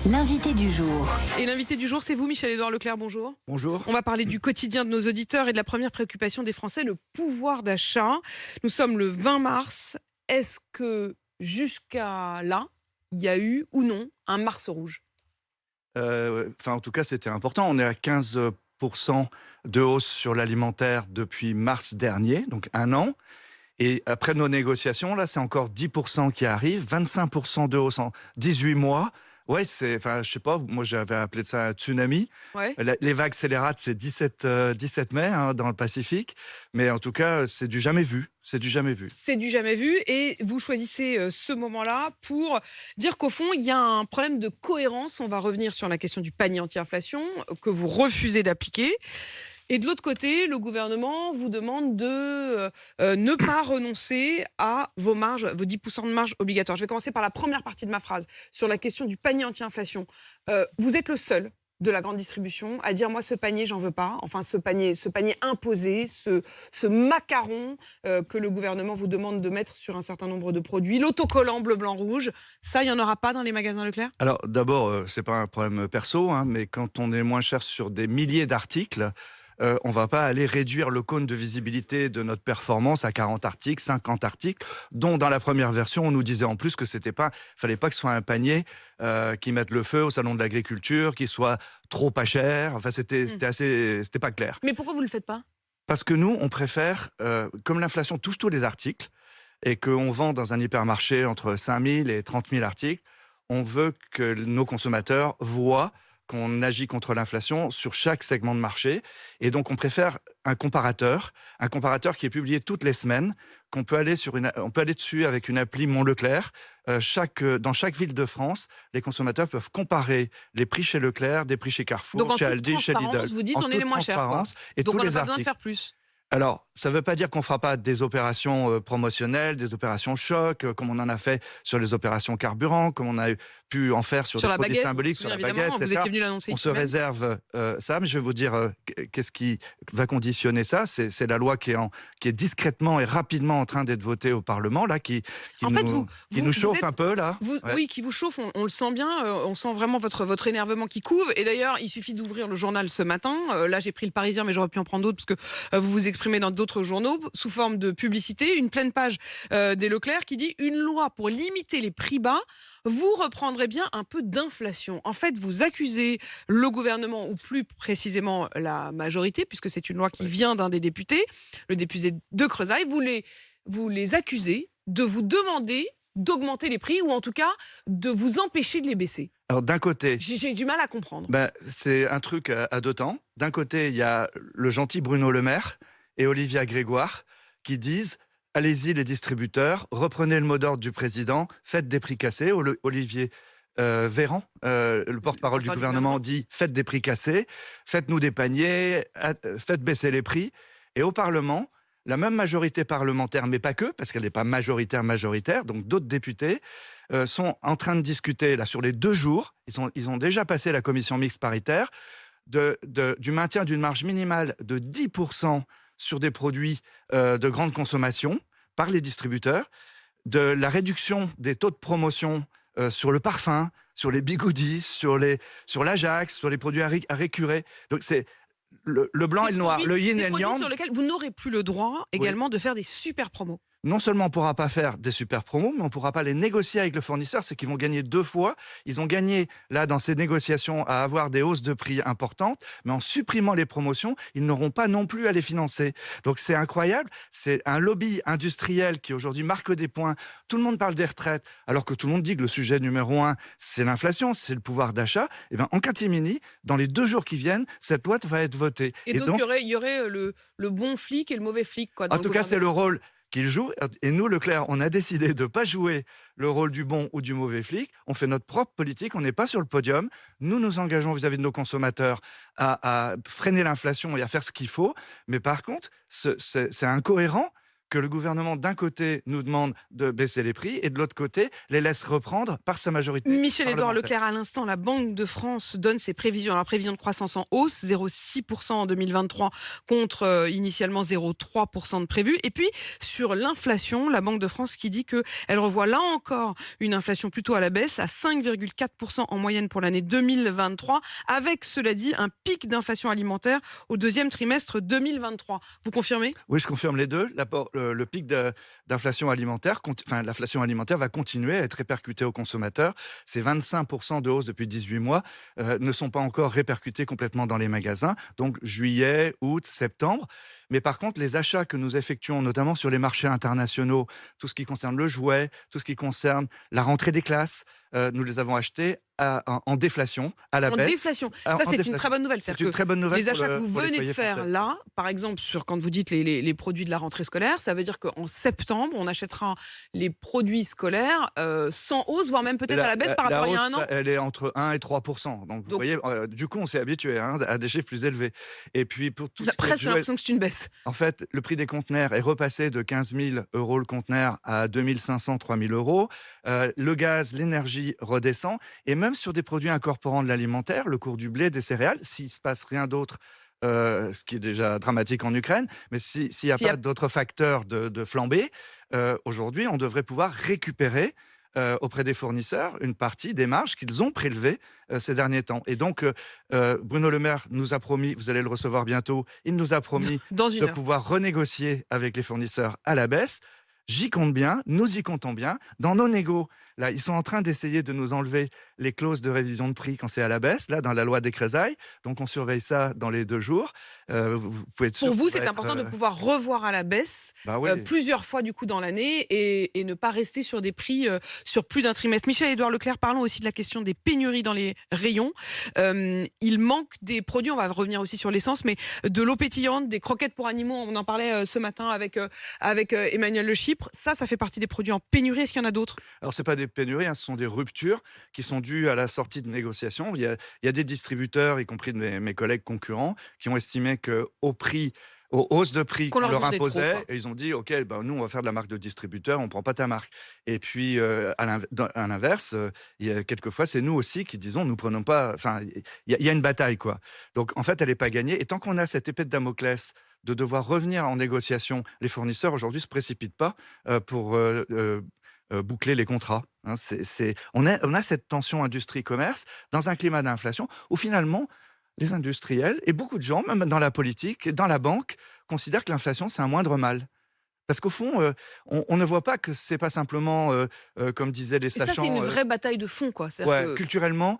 L'invité du jour. Et l'invité du jour, c'est vous, Michel-Édouard Leclerc, bonjour. Bonjour. On va parler du quotidien de nos auditeurs et de la première préoccupation des Français, le pouvoir d'achat. Nous sommes le 20 mars. Est-ce que jusqu'à là, il y a eu ou non un Mars rouge ? En tout cas, c'était important. On est à 15% de hausse sur l'alimentaire depuis mars dernier, donc un an. Et après nos négociations, là, c'est encore 10% qui arrivent, 25% de hausse en 18 mois. Ouais, je sais pas, moi j'avais appelé ça un tsunami. Ouais. Les vagues scélérates, c'est 17 mai dans le Pacifique. Mais en tout cas, c'est du jamais vu. C'est du jamais vu. C'est du jamais vu et vous choisissez ce moment-là pour dire qu'au fond, il y a un problème de cohérence. On va revenir sur la question du panier anti-inflation que vous refusez d'appliquer. Et de l'autre côté, le gouvernement vous demande de ne pas renoncer à vos marges, vos 10% de marge obligatoires. Je vais commencer par la première partie de ma phrase sur la question du panier anti-inflation. Vous êtes le seul de la grande distribution à dire moi ce panier j'en veux pas, enfin ce panier imposé, ce macaron que le gouvernement vous demande de mettre sur un certain nombre de produits, l'autocollant bleu blanc rouge, ça il y en aura pas dans les magasins Leclerc ? Alors d'abord, c'est pas un problème perso, mais quand on est moins cher sur des milliers d'articles, on va pas aller réduire le cône de visibilité de notre performance à 40 articles, 50 articles, dont dans la première version, on nous disait en plus que fallait pas que ce soit un panier qui mette le feu au salon de l'agriculture, qui soit trop pas cher. Enfin, c'était pas clair. Mais pourquoi vous le faites pas ? Parce que nous, on préfère, comme l'inflation touche tous les articles, et qu'on vend dans un hypermarché entre 5 000 et 30 000 articles, on veut que nos consommateurs voient qu'on agit contre l'inflation sur chaque segment de marché. Et donc, on préfère un comparateur qui est publié toutes les semaines, on peut aller dessus avec une appli Mon Leclerc. Dans chaque ville de France, les consommateurs peuvent comparer les prix chez Leclerc, des prix chez Carrefour, donc, chez Aldi, chez Lidl. Vous dites on est les moins chers. Et donc, tous on n'a les pas articles. besoin de faire plus. Alors, ça ne veut pas dire qu'on ne fera pas des opérations promotionnelles, des opérations choc, comme on en a fait sur les opérations carburant, comme on a pu en faire sur des la produits baguette, symboliques, sur la baguette, vous etc. étiez venu l'annoncer. On se réserve ça, mais je vais vous dire qu'est-ce qui va conditionner ça. C'est la loi qui est discrètement et rapidement en train d'être votée au Parlement, là, qui nous chauffe un peu, là. Oui, qui vous chauffe, on le sent bien, on sent vraiment votre énervement qui couve. Et d'ailleurs, il suffit d'ouvrir le journal ce matin. Là, j'ai pris le Parisien, mais j'aurais pu en prendre d'autres, parce que vous vous exprimez dans d'autres journaux, sous forme de publicité, une pleine page des Leclerc qui dit « Une loi pour limiter les prix bas, vous reprendrez bien un peu d'inflation ». En fait, vous accusez le gouvernement, ou plus précisément la majorité, puisque c'est une loi qui vient d'un des députés, le député de Creusot, vous les accusez de vous demander d'augmenter les prix, ou en tout cas de vous empêcher de les baisser. Alors d'un côté, j'ai du mal à comprendre. C'est un truc à deux temps. D'un côté, il y a le gentil Bruno Le Maire et Olivia Grégoire qui disent « Allez-y les distributeurs, reprenez le mot d'ordre du président, faites des prix cassés ». Olivier Véran, le porte-parole du gouvernement, dit « Faites des prix cassés, faites-nous des paniers, faites baisser les prix ». Et au Parlement, la même majorité parlementaire, mais pas que, parce qu'elle n'est pas majoritaire, donc d'autres députés sont en train de discuter là sur les 2 jours, ils ont déjà passé la commission mixte paritaire, du maintien d'une marge minimale de 10% sur des produits de grande consommation par les distributeurs, de la réduction des taux de promotion sur le parfum, sur les bigoudis, sur l'Ajax, sur les produits à récurer. Donc c'est le blanc et le noir, le yin et le yang. Sur lesquels vous n'aurez plus le droit également de faire des super promos. Non seulement on ne pourra pas faire des super promos, mais on ne pourra pas les négocier avec le fournisseur, c'est qu'ils vont gagner 2 fois. Ils ont gagné, là, dans ces négociations, à avoir des hausses de prix importantes, mais en supprimant les promotions, ils n'auront pas non plus à les financer. Donc c'est incroyable, c'est un lobby industriel qui aujourd'hui marque des points. Tout le monde parle des retraites, alors que tout le monde dit que le sujet numéro 1, c'est l'inflation, c'est le pouvoir d'achat. Et bien en catimini, dans les 2 jours qui viennent, cette loi va être votée. Et donc il y aurait le bon flic et le mauvais flic. En tout cas, c'est le rôle qu'il joue. Et nous, Leclerc, on a décidé de ne pas jouer le rôle du bon ou du mauvais flic. On fait notre propre politique, on n'est pas sur le podium. Nous nous engageons vis-à-vis de nos consommateurs à freiner l'inflation et à faire ce qu'il faut. Mais par contre, c'est incohérent que le gouvernement, d'un côté, nous demande de baisser les prix et de l'autre côté, les laisse reprendre par sa majorité Michel-Édouard parlementaire. Leclerc, à l'instant, la Banque de France donne ses prévisions. Alors, prévision de croissance en hausse, 0,6% en 2023 contre initialement 0,3% de prévu. Et puis, sur l'inflation, la Banque de France qui dit qu'elle revoit là encore une inflation plutôt à la baisse, à 5,4% en moyenne pour l'année 2023, avec, cela dit, un pic d'inflation alimentaire au deuxième trimestre 2023. Vous confirmez ? Oui, je confirme les deux. Le pic d'inflation alimentaire, l'inflation alimentaire va continuer à être répercutée aux consommateurs. Ces 25% de hausse depuis 18 mois ne sont pas encore répercutés complètement dans les magasins. Donc juillet, août, septembre. Mais par contre, les achats que nous effectuons, notamment sur les marchés internationaux, tout ce qui concerne le jouet, tout ce qui concerne la rentrée des classes, nous les avons achetés en déflation, à la En baisse. déflation. En Ça, c'est une déflation. très bonne nouvelle. C'est C'est-à-dire une que très bonne nouvelle les achats que vous pour les venez de foyers faire français. là, par exemple, quand vous dites les produits de la rentrée scolaire, ça veut dire qu'en septembre, on achètera les produits scolaires sans hausse, voire même peut-être à la baisse par rapport à il y a un an. Elle est entre 1 et 3%. Donc, vous voyez, du coup, on s'est habitué à des chiffres plus élevés. Et puis, pour tout On a ce qui est presque jouet, l'impression que c'est une baisse. en fait, le prix des conteneurs est repassé de 15 000 € le conteneur à 2 500, 3 000 €. Le gaz, l'énergie redescend. Et même sur des produits incorporant de l'alimentaire, le cours du blé, des céréales, s'il ne se passe rien d'autre, ce qui est déjà dramatique en Ukraine, mais s'il n'y a pas d'autres facteurs de flambée, aujourd'hui, on devrait pouvoir récupérer auprès des fournisseurs une partie des marges qu'ils ont prélevées ces derniers temps. Et donc, Bruno Le Maire nous a promis, vous allez le recevoir bientôt, il nous a promis Dans une de heure. pouvoir renégocier avec les fournisseurs à la baisse. J'y compte bien, nous y comptons bien. Dans nos négos, là, ils sont en train d'essayer de nous enlever les clauses de révision de prix quand c'est à la baisse, là, dans la loi des Crésailles. Donc, on surveille ça dans les 2 jours. Vous pouvez être sûr Pour vous, qu'on va c'est être, important de pouvoir revoir à la baisse Bah oui. plusieurs fois du coup dans l'année et ne pas rester sur des prix sur plus d'un trimestre. Michel-Édouard Leclerc, parlons aussi de la question des pénuries dans les rayons. Il manque des produits, on va revenir aussi sur l'essence, mais de l'eau pétillante, des croquettes pour animaux, on en parlait ce matin avec Emmanuel Le Chypre. Ça fait partie des produits en pénurie. Est-ce qu'il y en a d'autres ? Alors, ce n'est pas des pénuries, ce sont des ruptures qui sont dues à la sortie de négociations. Il y a des distributeurs, y compris de mes collègues concurrents, qui ont estimé aux hausses de prix qu'on leur imposait, et ils ont dit, OK, nous, on va faire de la marque de distributeur, on ne prend pas ta marque. Et puis, à l'inverse, quelquefois, c'est nous aussi qui disons, nous prenons pas... Enfin, il y a une bataille, quoi. Donc, en fait, elle n'est pas gagnée. Et tant qu'on a cette épée de Damoclès de devoir revenir en négociation, les fournisseurs, aujourd'hui, ne se précipitent pas pour... boucler les contrats. On a cette tension industrie-commerce dans un climat d'inflation où finalement, les industriels et beaucoup de gens, même dans la politique, dans la banque, considèrent que l'inflation, c'est un moindre mal. Parce qu'au fond, on ne voit pas que c'est pas simplement, comme disaient les sachants... Et ça, c'est une vraie bataille de fond, quoi. Ouais, culturellement,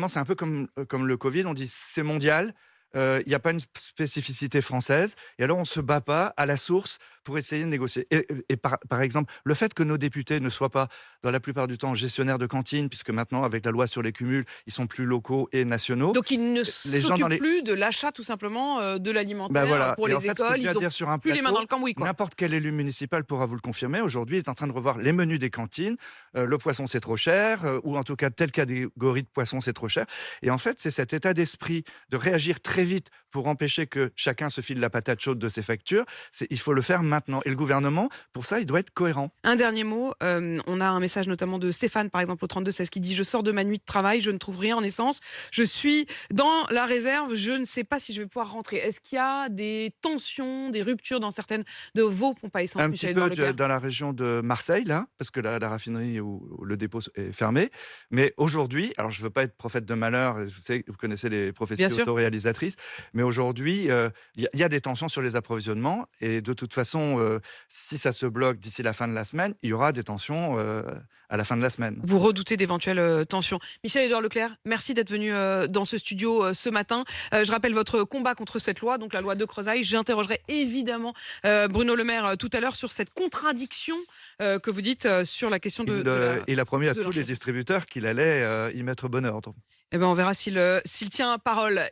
c'est un peu comme le Covid, on dit c'est mondial. Il n'y a pas une spécificité française, et alors on ne se bat pas à la source pour essayer de négocier. Et par exemple, le fait que nos députés ne soient pas, dans la plupart du temps, gestionnaires de cantines, puisque maintenant, avec la loi sur les cumuls, ils sont plus locaux et nationaux. Donc ils ne s'occupent plus de l'achat, tout simplement, de l'alimentaire pour les écoles. Ils n'ont plus les mains dans le cambouis, quoi. N'importe quel élu municipal pourra vous le confirmer. Aujourd'hui, il est en train de revoir les menus des cantines. Le poisson, c'est trop cher, ou en tout cas, telle catégorie de poisson, c'est trop cher. Et en fait, c'est cet état d'esprit de réagir très vite pour empêcher que chacun se file la patate chaude de ses factures. Il faut le faire maintenant. Et le gouvernement, pour ça, il doit être cohérent. Un dernier mot. On a un message notamment de Stéphane, par exemple, au 32-16, qui dit « Je sors de ma nuit de travail, je ne trouve rien en essence. Je suis dans la réserve, je ne sais pas si je vais pouvoir rentrer. » Est-ce qu'il y a des tensions, des ruptures dans certaines de vos pompes à essence, Michel-Édouard Leclerc ? Un petit peu dans la région de Marseille, là, parce que la raffinerie ou le dépôt est fermé. Mais aujourd'hui, alors je ne veux pas être prophète de malheur, vous connaissez les prophéties autoréalisatrices, mais aujourd'hui, il y a des tensions sur les approvisionnements. Et de toute façon, si ça se bloque d'ici la fin de la semaine, il y aura des tensions à la fin de la semaine. Vous redoutez d'éventuelles tensions. Michel-Édouard Leclerc, merci d'être venu dans ce studio ce matin. Je rappelle votre combat contre cette loi, donc la loi de Creushaille. J'interrogerai évidemment Bruno Le Maire tout à l'heure sur cette contradiction que vous dites sur la question il a promis à tous les distributeurs qu'il allait y mettre bonheur. Eh ben, on verra s'il tient parole.